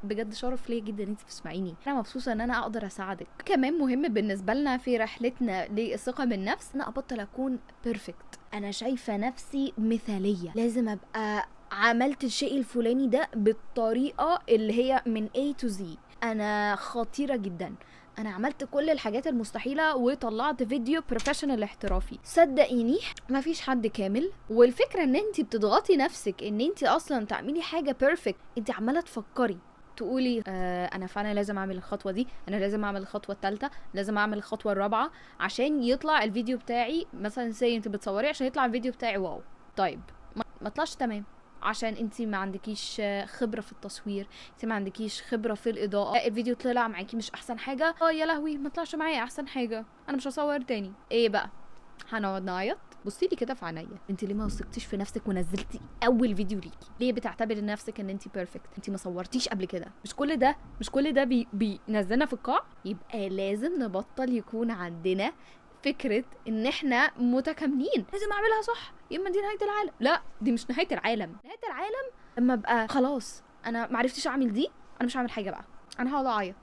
بجد شرف ليا جدا ان انت بتسمعيني، انا مبسوطه ان انا اقدر اساعدك. كمان مهم بالنسبه لنا في رحلتنا للثقه بالنفس، انا ابطل اكون بيرفكت. انا شايفه نفسي مثاليه، لازم ابقى عملت الشيء الفلاني ده بالطريقه اللي هي من A to Z. انا خطيره جدا، انا عملت كل الحاجات المستحيله وطلعت فيديو بروفيشنال احترافي. صدقيني مفيش حد كامل، والفكره ان انت بتضغطي نفسك ان انت اصلا تعملي حاجه بيرفكت. انت عماله تفكري تقولي انا فعلا لازم اعمل الخطوه دي، انا لازم اعمل الخطوه الثالثه، لازم اعمل الخطوه الرابعه عشان يطلع الفيديو بتاعي مثلا. زي انت بتصوري عشان يطلع الفيديو بتاعي واو، طيب ما طلعش تمام عشان انتي ما عندكيش خبره في التصوير، انتي ما عندكيش خبره في الاضاءه، الفيديو طلع معاكي مش احسن حاجه، يا لهوي ما طلعش معايا احسن حاجه، انا مش هصور تاني. ايه بقى؟ هنقعد نعيط؟ بصي لي كده في عينيا، انت ليه ما وثقتيش في نفسك ونزلتي اول فيديو ليكي؟ ليه بتعتبري نفسك ان انت بيرفكت؟ انت ما صورتيش قبل كده. مش كل ده بينزلنا في القاع. يبقى لازم نبطل يكون عندنا فكرة ان احنا متكاملين، لازم اعملها صح يا اما دي نهاية العالم. لا، دي مش نهاية العالم. نهاية العالم لما ابقى خلاص انا معرفتش اعمل دي، انا مش هعمل حاجة بقى، انا هقعد اعيط.